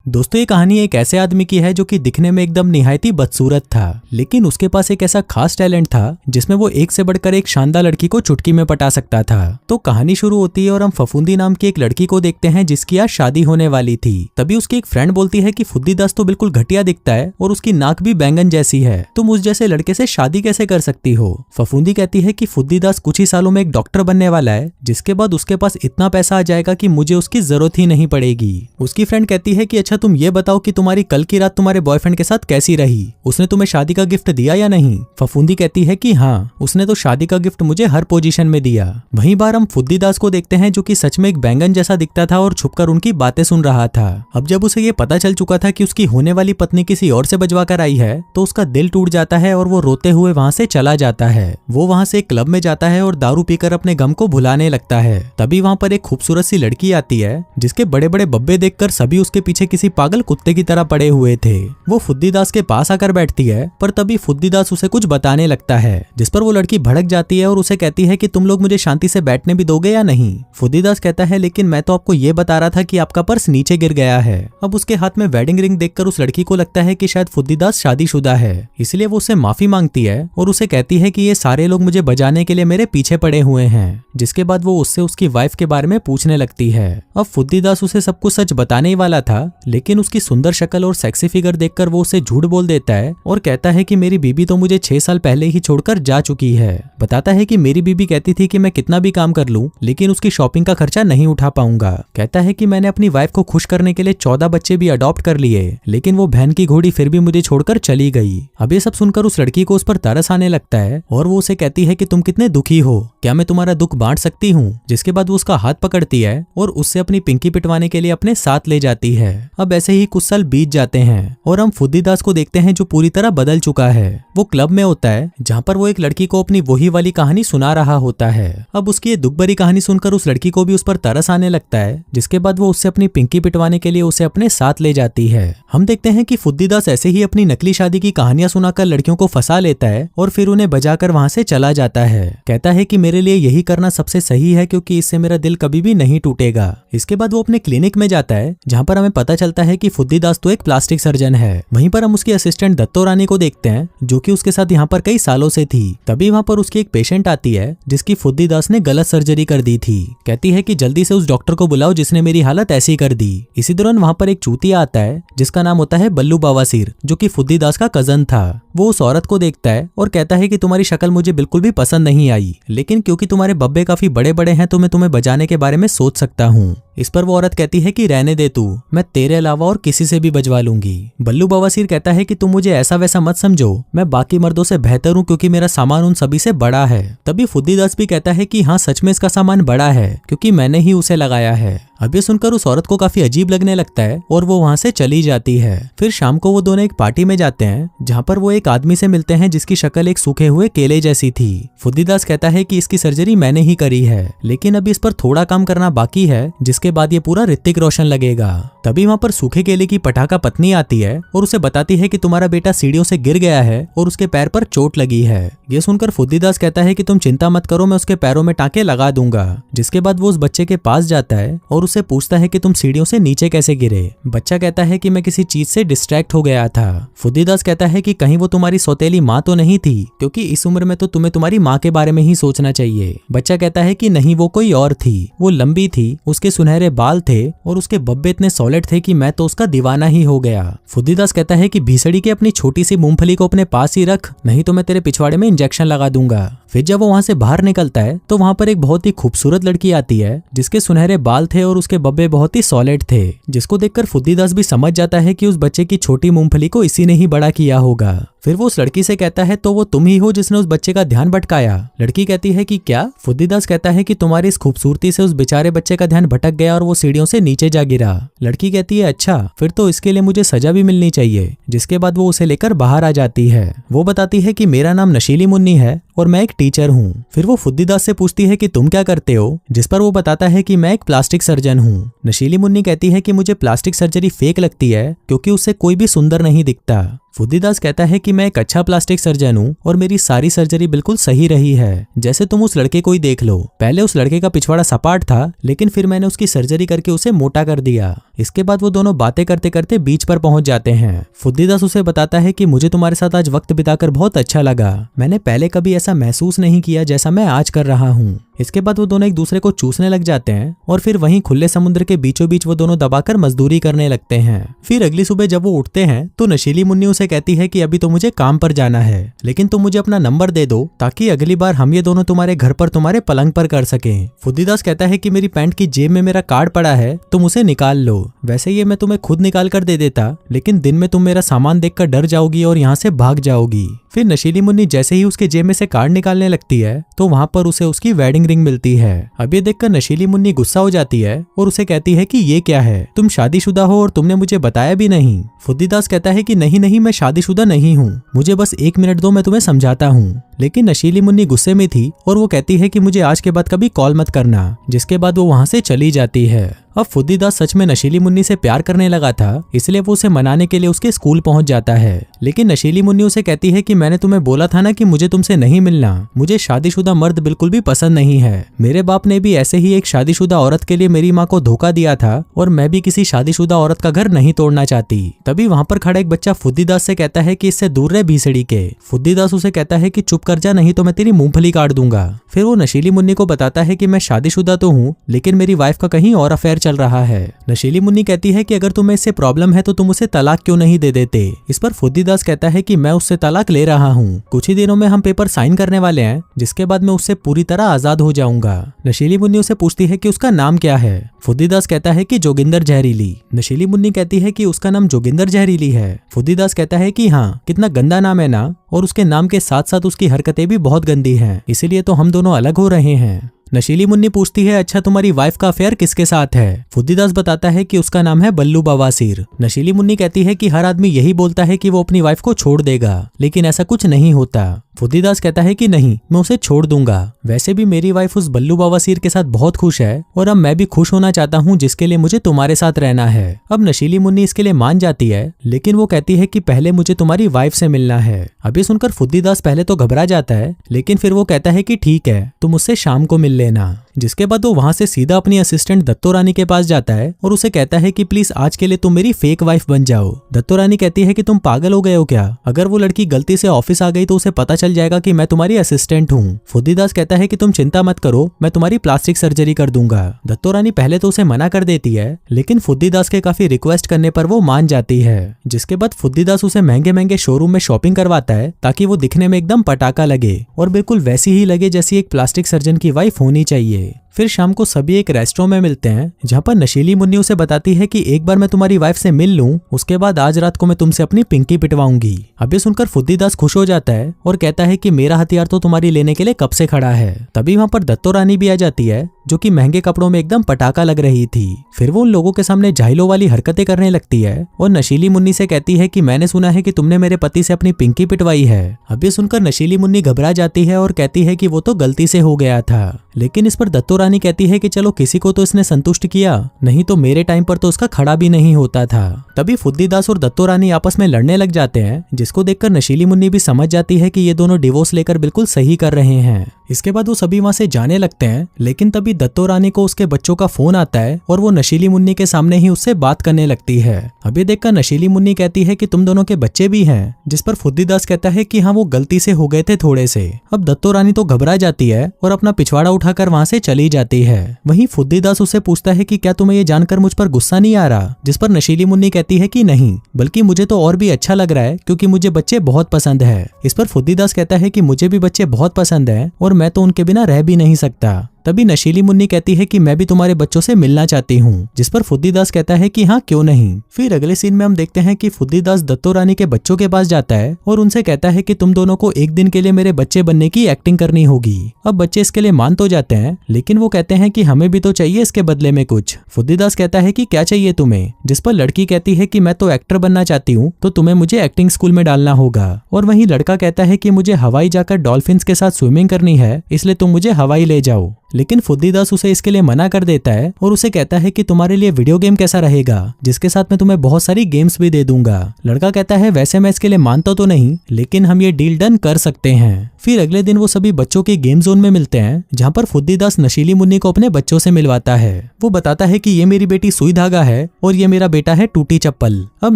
दोस्तों ये कहानी एक ऐसे आदमी की है जो कि दिखने में एकदम निहायती बदसूरत था, लेकिन उसके पास एक ऐसा खास टैलेंट था जिसमें वो एक से बढ़कर एक शानदार लड़की को चुटकी में पटा सकता था। तो कहानी शुरू होती है और हम फफूंदी नाम की एक लड़की को देखते हैं जिसकी आज शादी होने वाली थी। तभी उसकी एक फ्रेंड बोलती है कि फुद्दी दास तो बिल्कुल घटिया दिखता है और उसकी नाक भी बैंगन जैसी है, तुम उस जैसे लड़के से शादी कैसे कर सकती हो। फफूंदी कहती है कि फुद्दी दास कुछ ही सालों में एक डॉक्टर बनने वाला है, जिसके बाद उसके पास इतना पैसा आ जाएगा कि मुझे उसकी जरूरत ही नहीं पड़ेगी। उसकी फ्रेंड कहती है कि अच्छा तुम ये बताओ कि तुम्हारी कल की रात तुम्हारे बॉयफ्रेंड के साथ कैसी रही, उसने तुम्हें शादी का गिफ्ट दिया या नहीं। फफूंदी कहती है कि हाँ, उसने तो शादी का गिफ्ट मुझे हर पोजीशन में दिया। वहीं बार हम फुद्दी दास को देखते हैं जो कि सच में एक बैंगन जैसा दिखता था और छुपकर उनकी बातें सुन रहा था। अब जब उसे ये पता चल चुका था कि उसकी होने वाली पत्नी किसी और से बजवा कर आई है तो उसका दिल टूट जाता है और वो रोते हुए वहां से चला जाता है। वो वहां से एक क्लब में जाता है और दारू पीकर अपने गम को भुलाने लगता है। तभी वहां पर एक खूबसूरत सी लड़की आती है जिसके बड़े बड़े बब्बे देखकर सभी उसके पीछे किसी पागल कुत्ते की तरह पड़े हुए थे। वो फुद्दी दास के पास आकर बैठती है, पर तभी फुद्दी दास उसे कुछ बताने लगता है, जिस पर वो लड़की भड़क जाती है और उसे कहती है कि तुम लोग मुझे शांति से बैठने भी दोगे या नहीं। फुद्दी दास कहता है लेकिन मैं तो आपको ये बता रहा था कि आपका पर्स नीचे गिर गया है। अब उसके हाथ में वेडिंग रिंग देखकर उस लड़की को लगता है कि शायद फुद्दी दास शादीशुदा है, इसलिए वो उससे माफी मांगती है और उसे कहती है कि ये सारे लोग मुझे बजाने के लिए मेरे पीछे पड़े हुए हैं। जिसके बाद वो उससे उसकी वाइफ के बारे में पूछने लगती है। अब फुद्दी दास उसे सब कुछ सच बताने ही वाला था, लेकिन उसकी सुंदर शक्ल और सेक्सी फिगर देखकर वो उसे झूठ बोल देता है और कहता है कि मेरी बीबी तो मुझे 6 साल पहले ही छोड़कर जा चुकी है। बताता है कि मेरी बीबी कहती थी कि मैं कितना भी काम कर लूं लेकिन उसकी शॉपिंग का खर्चा नहीं उठा पाऊंगा। कहता है कि मैंने अपनी वाइफ को खुश करने के लिए 14 बच्चे भी अडॉप्ट कर लिए, लेकिन वो बहन की घोड़ी फिर भी मुझे छोड़कर चली गई। अब ये सब सुनकर उस लड़की को उस पर तरस आने लगता है और वो उसे कहती है कि तुम कितने दुखी हो, क्या मैं तुम्हारा दुख बांट सकती हूँ। जिसके बाद वो उसका हाथ पकड़ती है और उससे अपनी पिंकी पिटवाने के लिए अपने साथ ले जाती है। अब ऐसे ही कुछ साल बीत जाते हैं और हम फुद्दी दास को देखते हैं जो पूरी तरह बदल चुका है। वो क्लब में होता है जहाँ पर वो एक लड़की को अपनी वही वाली कहानी सुना रहा होता है। अब उसकी ये दुख भरी कहानी सुनकर उस लड़की को भी उस पर तरस आने लगता है, जिसके बाद वो उससे अपनी पिंकी पिटवाने के लिए उसे अपने साथ ले जाती है। हम देखते हैं कि फुद्दी दास ऐसे ही अपनी नकली शादी की कहानियां सुनाकर लड़कियों को फंसा लेता है और फिर उन्हें बजाकर वहां से चला जाता है। कहता है कि मेरे लिए यही करना सबसे सही है क्योंकि इससे मेरा दिल कभी भी नहीं टूटेगा। इसके बाद वो अपने क्लिनिक में जाता है जहाँ पर हमें पता चलता है कि फुद्दी दास तो एक प्लास्टिक सर्जन है। वहीं पर हम उसकी असिस्टेंट दत्तो रानी को देखते हैं जो कि उसके साथ यहाँ पर कई सालों से थी। तभी वहाँ पर उसकी एक पेशेंट आती है जिसकी फुद्दी दास ने गलत सर्जरी कर दी थी। कहती है कि जल्दी से उस डॉक्टर को बुलाओ जिसने मेरी हालत ऐसी कर दी। इसी दौरान वहाँ पर एक चूतिया आता है जिसका नाम होता है बल्लू बवासीर, जो कि फुद्दी दास का कजन था। वो उस औरत को देखता है और कहता है कि तुम्हारी शक्ल मुझे बिल्कुल भी पसंद नहीं आई, लेकिन क्योंकि तुम्हारे बब्बे काफी बड़े बड़े हैं तो मैं तुम्हें बजाने के बारे में सोच सकता हूँ। इस पर वो औरत कहती है कि रहने दे तू, मैं तेरे अलावा और किसी से भी बजवा लूंगी। बल्लू बवासीर कहता है कि तुम मुझे ऐसा वैसा मत समझो, मैं बाकी मर्दों से बेहतर हूँ क्योंकि मेरा सामान उन सभी से बड़ा है। तभी फुद्दी दास भी कहता है कि हाँ सच में इसका सामान बड़ा है क्योंकि मैंने ही उसे लगाया है। अब ये सुनकर उस औरत को काफी अजीब लगने लगता है और वो वहां से चली जाती है। फिर शाम को वो दोनों एक पार्टी में जाते हैं जहाँ पर वो एक आदमी से मिलते हैं जिसकी शक्ल एक सूखे हुए केले जैसी थी। फुद्दी दास कहता है कि इसकी सर्जरी मैंने ही करी है, लेकिन अभी इस पर थोड़ा काम करना बाकी है जिसके बाद ये पूरा ऋतिक रोशन लगेगा। तभी वहाँ पर सूखे केले की पटाखा पत्नी आती है और उसे बताती है कि तुम्हारा बेटा सीढ़ियों से गिर गया है और उसके पैर पर चोट लगी है। ये सुनकर फुद्दी दास कहता है कि तुम चिंता मत करो, मैं उसके पैरों में टांके लगा दूंगा। जिसके बाद वो उस बच्चे के पास जाता है और उससे पूछता है कि तुम सीढ़ियों से नीचे कैसे गिरे। बच्चा कहता है कि मैं किसी चीज से डिस्ट्रैक्ट हो गया था। फुद्दी दास कहता है कि कहीं वो तुम्हारी सौतेली माँ तो नहीं थी, क्योंकि इस उम्र में तो तुम्हें तुम्हारी माँ के बारे में ही सोचना चाहिए। बच्चा कहता है कि नहीं, वो कोई और थी, वो लंबी थी, उसके सुनहरे बाल थे और उसके बब्बे इतने सॉलिड थे कि मैं तो उसका दीवाना ही हो गया। फुद्दी दास कहता है कि भीसड़ी की अपनी छोटी सी मूंगफली को अपने पास ही रख, नहीं तो मैं तेरे पिछवाड़े में इंजेक्शन लगा दूंगा। फिर जब वो वहां से बाहर निकलता है तो वहां पर एक बहुत ही खूबसूरत लड़की आती है जिसके सुनहरे बाल थे और उसके बब्बे बहुत ही सॉलिड थे, जिसको देखकर फुद्दी दास भी समझ जाता है कि उस बच्चे की छोटी मूंगफली को इसी ने ही बड़ा किया होगा। फिर वो उस लड़की से कहता है तो वो तुम ही हो जिसने उस बच्चे का ध्यान भटकाया। लड़की कहती है कि क्या? फुद्दी दास कहता है कि तुम्हारी इस खूबसूरती से उस बेचारे बच्चे का ध्यान भटक गया और वो सीढ़ियों से नीचे जा गिरा। लड़की कहती है अच्छा, फिर तो इसके लिए मुझे सजा भी मिलनी चाहिए। जिसके बाद वो उसे लेकर बाहर आ जाती है। वो बताती है कि मेरा नाम नशीली मुन्नी है और मैं एक टीचर हूँ। फिर वो फुद्दी दास से पूछती है कि तुम क्या करते हो, जिस पर वो बताता है कि मैं एक प्लास्टिक सर्जन हूँ। नशीली मुन्नी कहती है कि मुझे प्लास्टिक सर्जरी फेक लगती है क्योंकि उससे कोई भी सुंदर नहीं दिखता। फुद्दी दास कहता है कि मैं एक अच्छा प्लास्टिक सर्जन हूँ और मेरी सारी सर्जरी बिल्कुल सही रही है। जैसे तुम उस लड़के को ही देख लो, पहले उस लड़के का पिछवाड़ा सपाट था लेकिन फिर मैंने उसकी सर्जरी करके उसे मोटा कर दिया। इसके बाद वो दोनों बातें करते करते बीच पर पहुंच जाते हैं। फुद्दीदास उसे बताता है कि मुझे तुम्हारे साथ आज वक्त बिताकर बहुत अच्छा लगा, मैंने पहले कभी ऐसा महसूस नहीं किया जैसा मैं आज कर रहा हूँ। इसके बाद वो दोनों एक दूसरे को चूसने लग जाते हैं और फिर वहीं खुले समुद्र के बीचों बीच वो दोनों दबाकर मजदूरी करने लगते हैं। फिर अगली सुबह जब वो उठते हैं तो नशीली मुन्नी उसे कहती है कि अभी तो मुझे काम पर जाना है, लेकिन तुम मुझे अपना नंबर दे दो ताकि अगली बार हम ये दोनों तुम्हारे घर पर तुम्हारे पलंग पर कर सकें। फुद्दीदास कहता है कि मेरी पैंट की जेब में मेरा कार्ड पड़ा है, तुम उसे निकाल लो। वैसे ये मैं तुम्हें खुद निकाल कर दे देता, लेकिन दिन में तुम मेरा सामान देखकर डर जाओगी और यहाँ से भाग जाओगी। फिर नशीली मुन्नी जैसे ही उसके जेब में से कार्ड निकालने लगती है तो वहाँ पर उसे उसकी वेडिंग रिंग मिलती है। अब ये देखकर नशीली मुन्नी गुस्सा हो जाती है और उसे कहती है कि ये क्या है, तुम शादीशुदा हो और तुमने मुझे बताया भी नहीं। फुद्दीदास कहता है कि नहीं नहीं, मैं शादीशुदा नहीं हूँ, मुझे बस 1 मिनट दो, मैं तुम्हें समझाता हूँ। लेकिन नशीली मुन्नी गुस्से में थी और वो कहती है कि मुझे आज के बाद कभी कॉल मत करना, जिसके बाद वो वहाँ से चली जाती है। अब फुद्दीदास सच में नशीली मुन्नी से प्यार करने लगा था, इसलिए वो उसे मनाने के लिए उसके स्कूल पहुंच जाता है। लेकिन नशीली मुन्नी उसे कहती है कि मैंने तुम्हें बोला था ना कि मुझे तुमसे नहीं मिलना, मुझे शादीशुदा मर्द बिल्कुल भी पसंद नहीं है। मेरे बाप ने भी ऐसे ही एक शादीशुदा औरत के लिए मेरी माँ को धोखा दिया था और मैं भी किसी शादीशुदा औरत का घर नहीं तोड़ना चाहती। तभी वहाँ पर खड़ा एक बच्चा फुद्दीदास से कहता है कि इससे दूर रह भीसड़ी के। फुद्दीदास उसे कहता है कि चुप कर जा, नहीं तो मैं तेरी मूंगफली काट दूंगा। फिर वो नशीली मुन्नी को बताता है कि मैं शादीशुदा तो हूँ, लेकिन मेरी वाइफ का कहीं और अफेयर चल रहा है। नशीली मुन्नी कहती है कि अगर तुम्हें इससे प्रॉब्लम है तो तुम उसे तलाक क्यों नहीं दे देते। इस पर फुद्दीदास कहता है कि मैं उससे तलाक ले रहा हूँ, कुछ ही दिनों में हम पेपर साइन करने वाले हैं, जिसके बाद मैं उससे पूरी तरह आजाद हो जाऊंगा। नशीली मुन्नी उसे पूछती है कि उसका नाम क्या है। फुद्दीदास कहता है कि जोगिंदर जहरीली। नशीली मुन्नी कहती है कि उसका नाम जोगिंदर जहरीली है। फुद्दीदास कहता है कि हाँ, कितना गंदा नाम है ना, और उसके नाम के साथ साथ उसकी हरकतें भी बहुत गंदी हैं, इसीलिए तो हम दोनों अलग हो रहे हैं। नशीली मुन्नी पूछती है अच्छा तुम्हारी वाइफ का अफेयर किसके साथ है। फुद्दीदास बताता है कि उसका नाम है बल्लू बवासीर। नशीली मुन्नी कहती है कि हर आदमी यही बोलता है कि वो अपनी वाइफ को छोड़ देगा, लेकिन ऐसा कुछ नहीं होता। फुद्दीदास कहता है कि नहीं, मैं उसे छोड़ दूंगा, वैसे भी मेरी वाइफ उस बल्लू बवासीर के साथ बहुत खुश है और अब मैं भी खुश होना चाहता हूँ, जिसके लिए मुझे तुम्हारे साथ रहना है। अब नशीली मुन्नी इसके लिए मान जाती है, लेकिन वो कहती है कि पहले मुझे तुम्हारी वाइफ से मिलना है। अभी सुनकर फुद्दीदास पहले तो घबरा जाता है, लेकिन फिर वो कहता है कि ठीक है, तुम उससे शाम को मिल लेना। जिसके बाद वो वहां से सीधा अपनी असिस्टेंट दत्तो रानी के पास जाता है और उसे कहता है कि प्लीज आज के लिए तुम मेरी फेक वाइफ बन जाओ। दत्तो रानी कहती है कि तुम पागल हो गए हो क्या, अगर वो लड़की गलती से ऑफिस आ गई तो उसे पता चल जाएगा कि मैं तुम्हारी असिस्टेंट हूँ। फुद्दीदास कहता है कि तुम चिंता मत करो, मैं तुम्हारी प्लास्टिक सर्जरी कर दूंगा। दत्तो रानी पहले तो उसे मना कर देती है, लेकिन फुद्दीदास के काफी रिक्वेस्ट करने पर वो मान जाती है। जिसके बाद फुद्दीदास उसे महंगे महंगे शोरूम में शॉपिंग करवाता है ताकि वो दिखने में एकदम पटाखा लगे और बिल्कुल वैसी ही लगे जैसी एक प्लास्टिक सर्जन की वाइफ होनी चाहिए। फिर शाम को सभी एक रेस्टोरेंट में मिलते हैं, जहाँ पर नशीली मुन्नी उसे बताती है कि एक बार मैं तुम्हारी वाइफ से मिल लूं, उसके बाद आज रात को मैं तुमसे अपनी पिंकी पिटवाऊंगी। अब ये सुनकर फुद्दीदास खुश हो जाता है और कहता है कि मेरा हथियार तो तुम्हारी लेने के लिए कब से खड़ा है। तभी वहाँ पर दत्तो रानी भी आ जाती है, जो कि महंगे कपड़ों में एकदम पटाखा लग रही थी। फिर वो उन लोगों के सामने जाहिलों वाली हरकतें करने लगती है और नशीली मुन्नी से कहती है कि मैंने सुना है कि तुमने मेरे पति से अपनी पिंकी पिटवाई है। अब ये सुनकर नशीली मुन्नी घबरा जाती है और कहती है कि वो तो गलती से हो गया था, लेकिन इस पर दत्तो रानी कहती है कि चलो किसी को तो इसने संतुष्ट किया, नहीं तो मेरे टाइम पर तो उसका खड़ा भी नहीं होता था। तभी फुद्दीदास और दत्तो रानी आपस में लड़ने लग जाते हैं, जिसको देखकर नशीली मुन्नी भी समझ जाती है कि ये दोनों डिवोर्स लेकर बिल्कुल सही कर रहे हैं। इसके बाद वो सभी वहां से जाने लगते हैं, लेकिन तभी दत्तो रानी को उसके बच्चों का फोन आता है और वो नशीली मुन्नी के सामने ही उससे बात करने लगती है। अभी देखकर नशीली मुन्नी कहती है कि तुम दोनों के बच्चे भी हैं, जिस पर फुद्दीदास कहता है कि हाँ वो गलती से हो गए थे थोड़े से। अब दत्तो रानी तो घबरा जाती है और अपना पिछवाड़ा उठाकर वहां से चली जाती है। वहीं फुद्दीदास उससे पूछता है कि क्या तुम्हें ये जानकर मुझ पर गुस्सा नहीं आ रहा, जिस पर नशीली मुन्नी कहती है कि नहीं, बल्कि मुझे तो और भी अच्छा लग रहा है क्योंकि मुझे बच्चे बहुत पसंद है। इस पर फुद्दीदास कहता है कि मुझे भी बच्चे बहुत पसंद है और मैं तो उनके बिना रह भी नहीं सकता। तभी नशीली मुन्नी कहती है कि मैं भी तुम्हारे बच्चों से मिलना चाहती हूँ, जिस पर फुद्दीदास कहता है कि हाँ क्यों नहीं। फिर अगले सीन में हम देखते हैं कि फुद्दीदास दत्तो रानी के बच्चों के पास जाता है और उनसे कहता है कि तुम दोनों को एक दिन के लिए मेरे बच्चे बनने की एक्टिंग करनी होगी। अब बच्चे इसके लिए मान तो जाते हैं, लेकिन वो कहते हैं कि हमें भी तो चाहिए इसके बदले में कुछ। फुद्दीदास कहता है कि क्या चाहिए तुम्हें, जिस पर लड़की कहती है कि मैं तो एक्टर बनना चाहती हूँ, तो तुम्हें मुझे एक्टिंग स्कूल में डालना होगा। और वहीं लड़का कहता है कि मुझे हवाई जाकर डॉल्फिन्स के साथ स्विमिंग करनी है, इसलिए तुम मुझे हवाई ले जाओ। लेकिन फुद्दीदास उसे इसके लिए मना कर देता है और उसे कहता है कि तुम्हारे लिए वीडियो गेम कैसा रहेगा जिसके साथ मैं तुम्हें बहुत सारी गेम्स भी दे दूंगा। लड़का कहता है वैसे मैं इसके लिए मानता तो नहीं, लेकिन हम ये डील डन कर सकते हैं। फिर अगले दिन वो सभी बच्चों के गेम जोन में मिलते हैं, जहाँ पर फुद्दीदास नशीली मुन्नी को अपने बच्चों से मिलवाता है। वो बताता है कि ये मेरी बेटी सुई धागा है और ये मेरा बेटा है टूटी चप्पल। अब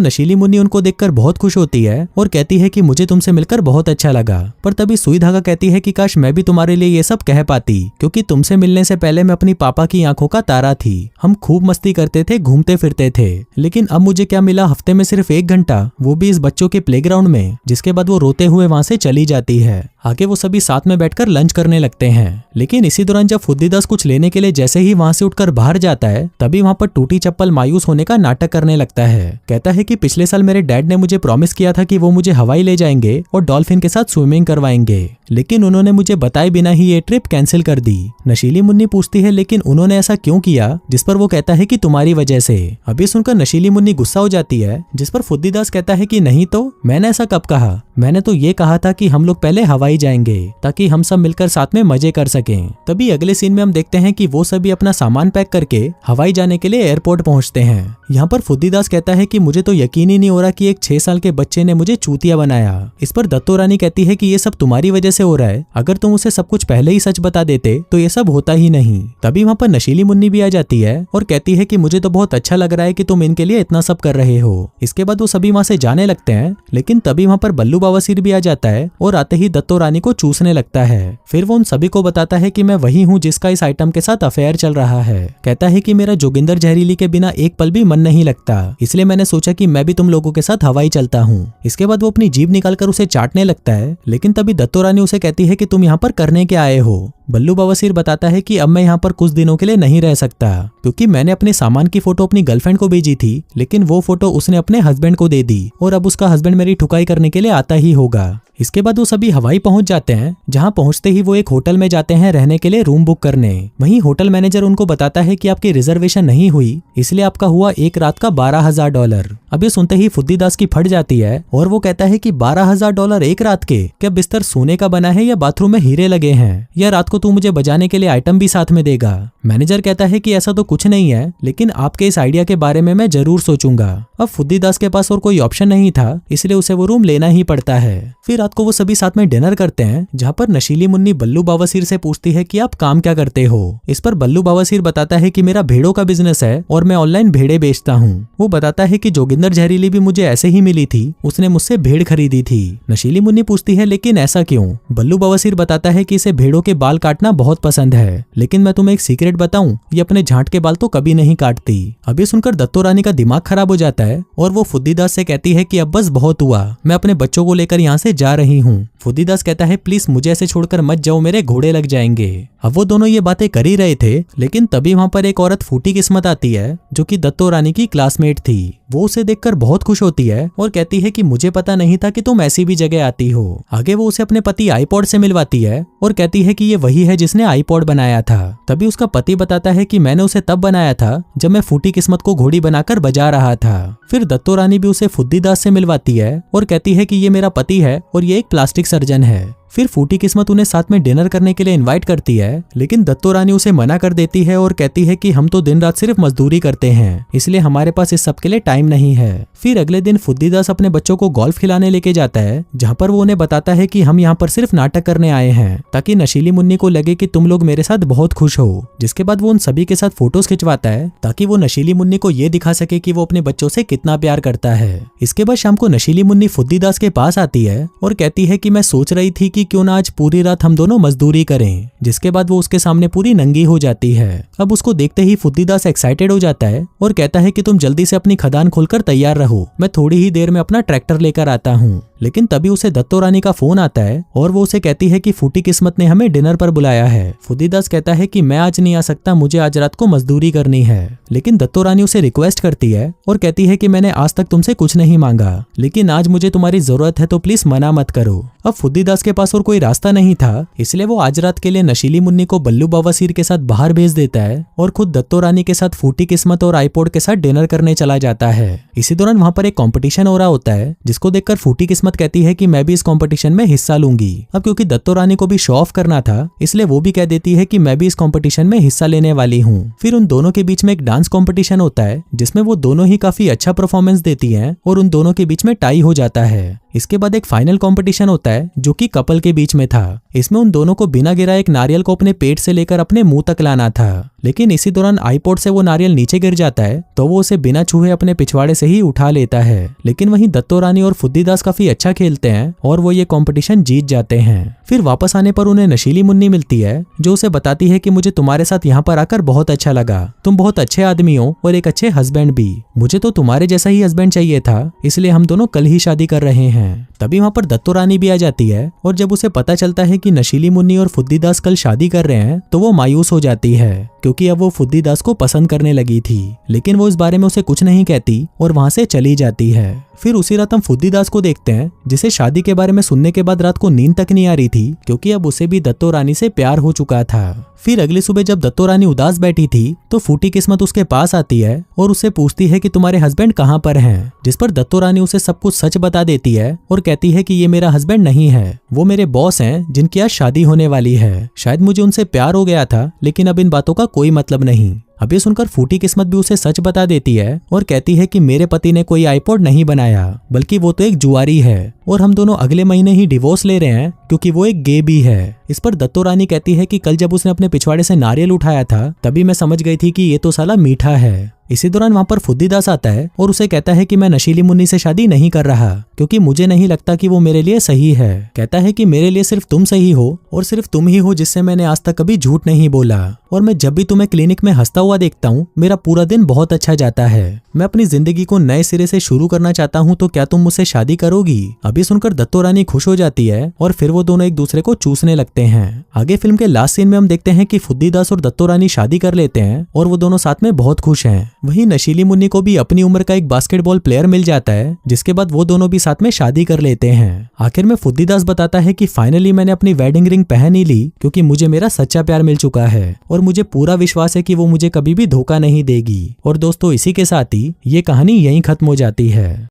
नशीली मुन्नी उनको देखकर बहुत खुश होती है और कहती है कि मुझे तुमसे मिलकर बहुत अच्छा लगा। पर तभी सुई धागा कहती है कि काश मैं भी तुम्हारे लिए ये सब कह पाती, क्योंकि तुमसे मिलने से पहले मैं अपनी पापा की आंखों का तारा थी। हम खूब मस्ती करते थे, घूमते फिरते थे, लेकिन अब मुझे क्या मिला, हफ्ते में सिर्फ 1 घंटा, वो भी इस बच्चों के प्लेग्राउंड में। जिसके बाद वो रोते हुए वहां से चली जाती है। आगे वो सभी साथ में बैठकर लंच करने लगते हैं। लेकिन इसी दौरान जब फुद्दीदास कुछ लेने के लिए जैसे ही वहां से उठकर बाहर जाता है, तभी वहां पर टूटी चप्पल मायूस होने का नाटक करने लगता है। कहता है कि पिछले साल मेरे डैड ने मुझे प्रॉमिस किया था कि वो मुझे हवाई ले जाएंगे और डॉल्फिन के साथ स्विमिंग करवाएंगे, लेकिन उन्होंने मुझे बताए बिना ही ये ट्रिप कैंसिल कर दी। नशीली मुन्नी पूछती है लेकिन उन्होंने ऐसा क्यों किया, जिस पर वो कहता है कि तुम्हारी वजह से। अभी सुनकर नशीली मुन्नी गुस्सा हो जाती है, जिस पर फुद्दीदास कहता है कि नहीं तो, मैंने ऐसा कब कहा, मैंने तो ये कहा था कि हम लोग पहले हवाई जाएंगे ताकि हम सब मिलकर साथ में मजे कर सकें। तभी अगले सीन में हम देखते हैं कि वो सभी अपना सामान पैक करके हवाई जाने के लिए एयरपोर्ट पहुंचते हैं। यहाँ पर फुद्दीदास कहता है कि मुझे तो यकीन ही नहीं हो रहा कि एक 6 साल के बच्चे ने मुझे चूतिया बनाया। इस पर दत्तो रानी कहती है कि ये सब तुम्हारी वजह से हो रहा है, अगर तुम उसे सब कुछ पहले ही सच बता देते तो ये सब होता ही नहीं। तभी वहाँ पर नशीली मुन्नी भी आ जाती है और कहती है कि मुझे तो बहुत अच्छा लग रहा है कि तुम इनके लिए इतना सब कर रहे हो। इसके बाद वो सभी वहाँ से जाने लगते हैं, लेकिन तभी वहाँ पर बल्लू बवासीर भी आ जाता है और आते ही दत्तो रानी को चूसने लगता है। फिर वो उन सभी को बताता है कि मैं वही हूँ जिसका इस आइटम के साथ अफेयर चल रहा है। कहता है कि मेरा जोगिंदर जहरीली के बिना एक पल भी मन नहीं लगता, इसलिए मैंने सोचा कि मैं भी तुम लोगों के साथ हवाई चलता हूँ। इसके बाद वो अपनी जीभ निकालकर उसे चाटने लगता है, लेकिन तभी दत्तो रानी उसे कहती है कि तुम यहाँ पर करने क्या आए हो। बल्लू बवासीर बताता है कि अब मैं यहाँ पर कुछ दिनों के लिए नहीं रह सकता, क्योंकि मैंने अपने सामान की फोटो अपनी गर्लफ्रेंड को भेजी थी, लेकिन वो फोटो उसने अपने हस्बैंड को दे दी और अब उसका हस्बैंड मेरी ठुकाई करने के लिए आता ही होगा। इसके बाद वो सभी हवाई पहुंच जाते हैं, जहां पहुंचते ही वो एक होटल में जाते हैं रहने के लिए रूम बुक करने। वहीं होटल मैनेजर उनको बताता है कि आपकी रिजर्वेशन नहीं हुई, इसलिए आपका हुआ एक रात का $12,000। अब ये सुनते ही फुद्दीदास की फट जाती है और वो कहता है कि $12,000 एक रात के? क्या बिस्तर सोने का बना है या बाथरूम में हीरे लगे हैं, या रात को तू मुझे बजाने के लिए आइटम भी साथ में देगा? मैनेजर कहता है कि ऐसा तो कुछ नहीं है, लेकिन आपके इस आइडिया के बारे में मैं जरूर सोचूंगा। अब फुद्दीदास के पास और कोई ऑप्शन नहीं था, इसलिए उसे वो रूम लेना ही पड़ता है। फिर रात को वो सभी साथ में डिनर करते हैं, जहाँ पर नशीली मुन्नी बल्लू बवासीर से पूछती है कि आप काम क्या करते हो। इस पर बल्लू बवासीर बताता है कि मेरा भेड़ों का बिजनेस है और मैं ऑनलाइन भेड़े बेचता हूँ। वो बताता है कि जोगिंदर जहरीली भी मुझे ऐसे ही मिली थी, उसने मुझसे भेड़ खरीदी थी। नशीली मुन्नी पूछती है लेकिन ऐसा क्यों? बल्लू बवासीर बताता है कि इसे भेड़ों के बाल काटना बहुत पसंद है, लेकिन मैं तुम्हें एक सीक्रेट बताऊं, ये अपने झांट के बाल तो कभी नहीं काटती। अभी सुनकर दत्तो रानी का दिमाग खराब हो जाता है और वो फुद्दीदास से कहती है कि अब बस बहुत हुआ, मैं अपने बच्चों को लेकर यहाँ से जा रही हूँ। फुद्दीदास कहता है प्लीज मुझे ऐसे छोड़कर मत जाओ, मेरे घोड़े लग जाएंगे। अब वो दोनों ये बातें कर ही रहे थे, लेकिन तभी वहाँ पर एक औरत फूटी किस्मत आती है, जो कि दत्तो रानी की क्लासमेट थी। वो उसे देखकर बहुत खुश होती है और कहती है कि मुझे पता नहीं था कि तुम ऐसी भी जगह आती हो। आगे वो उसे अपने पति आईपॉड से मिलवाती है और कहती है कि ये वही है जिसने आईपॉड बनाया था। तभी उसका पति बताता है कि मैंने उसे तब बनाया था जब मैं फूटी किस्मत को घोड़ी बनाकर बजा रहा था। फिर दत्तो रानी भी उसे फुद्दीदास से मिलवाती है और कहती है कि ये मेरा पति है और ये एक प्लास्टिक सर्जन है। फिर फूटी किस्मत उन्हें साथ में डिनर करने के लिए इनवाइट करती है, लेकिन दत्तो रानी उसे मना कर देती है और कहती है कि हम तो दिन रात सिर्फ मजदूरी करते हैं, इसलिए हमारे पास इस सब के लिए टाइम नहीं है। फिर अगले दिन फुद्दीदास अपने बच्चों को गोल्फ खिलाने लेके जाता है, जहाँ पर वो उन्हें बताता है कि हम यहाँ पर सिर्फ नाटक करने आए हैं, ताकि नशीली मुन्नी को लगे कि तुम लोग मेरे साथ बहुत खुश हो। जिसके बाद वो उन सभी के साथ फोटोज खिंचवाता है, ताकि वो नशीली मुन्नी को ये दिखा सके कि वो अपने बच्चों से कितना प्यार करता है। इसके बाद शाम को नशीली मुन्नी फुद्दीदास के पास आती है और कहती है कि मैं सोच रही थी कि क्यों ना आज पूरी रात हम दोनों मजदूरी करें। जिसके बाद वो उसके सामने पूरी नंगी हो जाती है। अब उसको देखते ही फुद्दीदास एक्साइटेड हो जाता है और कहता है कि तुम जल्दी से अपनी खदान खोलकर तैयार रहो, मैं थोड़ी ही देर में अपना ट्रैक्टर लेकर आता हूँ। लेकिन तभी उसे दत्तो रानी का फोन आता है और वो उसे कहती है कि फूटी किस्मत ने हमें डिनर पर बुलाया है। फुद्दीदास कहता है कि मैं आज नहीं आ सकता, मुझे आज रात को मजदूरी करनी है। लेकिन दत्तो रानी उसे रिक्वेस्ट करती है और कहती है कि मैंने आज तक तुमसे कुछ नहीं मांगा, लेकिन आज मुझे तुम्हारी जरूरत है तो प्लीज मना मत करो। अब फुद्दीदास के पास और कोई रास्ता नहीं था, इसलिए वो आज रात के लिए नशीली मुन्नी को बल्लू बवासीर के साथ बाहर भेज देता है और खुद दत्तो रानी के साथ फूटी किस्मत और आईपॉड के साथ डिनर करने चला जाता है। इसी दौरान वहाँ पर एक कंपटीशन हो रहा होता है, जिसको देखकर फूटी किस्मत किस्मत कहती है कि मैं भी इस कंपटीशन में हिस्सा लूंगी। अब क्योंकि दत्तो रानी को भी शो ऑफ करना था, इसलिए वो भी कह देती है कि मैं भी इस कंपटीशन में हिस्सा लेने वाली हूँ। फिर उन दोनों के बीच में एक डांस कंपटीशन होता है जिसमें वो दोनों ही काफी अच्छा परफॉर्मेंस देती हैं और उन दोनों के बीच में टाई हो जाता है। इसके बाद एक फाइनल कंपटीशन होता है जो कि कपल के बीच में था। इसमें उन दोनों को बिना गिराए एक नारियल को अपने पेट से लेकर अपने मुंह तक लाना था, लेकिन इसी दौरान आईपॉड से वो नारियल नीचे गिर जाता है तो वो उसे बिना छुए अपने पिछवाड़े से ही उठा लेता है। लेकिन वहीं दत्तो रानी और फुद्दीदास काफी अच्छा खेलते हैं और वो ये कंपटीशन जीत जाते हैं। फिर वापस आने पर उन्हें नशीली मुन्नी मिलती है जो उसे बताती है कि मुझे तुम्हारे साथ यहाँ पर आकर बहुत अच्छा लगा, तुम बहुत अच्छे आदमी हो और एक अच्छे हस्बैंड भी। मुझे तो तुम्हारे जैसा ही हस्बैंड चाहिए था, इसलिए हम दोनों कल ही शादी कर रहे हैं। तभी वहाँ पर दत्तो रानी भी आ जाती है और जब उसे पता चलता है कि नशीली मुन्नी और फुद्दीदास कल शादी कर रहे हैं तो वो मायूस हो जाती है क्योंकि अब वो फुद्दीदास को पसंद करने लगी थी। लेकिन वो इस बारे में उसे कुछ नहीं कहती और वहां से चली जाती है। फिर उसी रात हम फुद्दीदास को देखते हैं जिसे शादी के बारे में सुनने के बाद रात को नींद तक नहीं आ रही थी क्योंकि अब उसे भी दत्तो रानी से प्यार हो चुका था। फिर अगली सुबह जब दत्तो रानी उदास बैठी थी तो फूटी किस्मत उसके पास आती है और उससे पूछती है कि तुम्हारे हस्बैंड कहाँ पर हैं, जिस पर दत्तो रानी उसे सब कुछ सच बता देती है और कहती है कि ये मेरा हस्बैंड नहीं है, वो मेरे बॉस हैं जिनकी आज शादी होने वाली है। शायद मुझे उनसे प्यार हो गया था लेकिन अब इन बातों का कोई मतलब नहीं। अब ये सुनकर फूटी किस्मत भी उसे सच बता देती है और कहती है कि मेरे पति ने कोई आईपॉड नहीं बनाया बल्कि वो तो एक जुआरी है और हम दोनों अगले महीने ही डिवोर्स ले रहे हैं क्योंकि वो एक गे भी है। इस पर दत्तो रानी कहती है कि कल जब उसने अपने पिछवाड़े से नारियल उठाया था तभी मैं समझ गई थी कि ये तो साला मीठा है। इसी दौरान वहां पर फुद्दीदास आता है और उसे कहता है कि मैं नशीली मुन्नी से शादी नहीं कर रहा क्योंकि मुझे नहीं लगता कि वो मेरे लिए सही है। कहता है कि मेरे लिए सिर्फ तुम सही हो और सिर्फ तुम ही हो जिससे मैंने आज तक कभी झूठ नहीं बोला, और मैं जब भी तुम्हें क्लिनिक में हंसता हुआ देखता हूँ मेरा पूरा दिन बहुत अच्छा जाता है। मैं अपनी जिंदगी को नए सिरे से शुरू करना चाहता हूँ, तो क्या तुम मुझसे शादी करोगी? अभी सुनकर दत्तो रानी खुश हो जाती है और फिर वो दोनों एक दूसरे को चूसने लगते हैं। आगे फिल्म के लास्ट सीन में हम देखते हैं कि फुद्दीदास और दत्तो रानी शादी कर लेते हैं और वो दोनों साथ में बहुत खुश हैं। वहीं नशीली मुन्नी को भी अपनी उम्र का एक बास्केटबॉल प्लेयर मिल जाता है, जिसके बाद वो दोनों भी साथ में शादी कर लेते हैं। आखिर में फुद्दीदास बताता है कि फाइनली मैंने अपनी वेडिंग रिंग पहन ही ली क्योंकि मुझे मेरा सच्चा प्यार मिल चुका है और मुझे पूरा विश्वास है कि वो मुझे कभी भी धोखा नहीं देगी। और दोस्तों, इसी के साथ ही ये कहानी यहीं खत्म हो जाती है।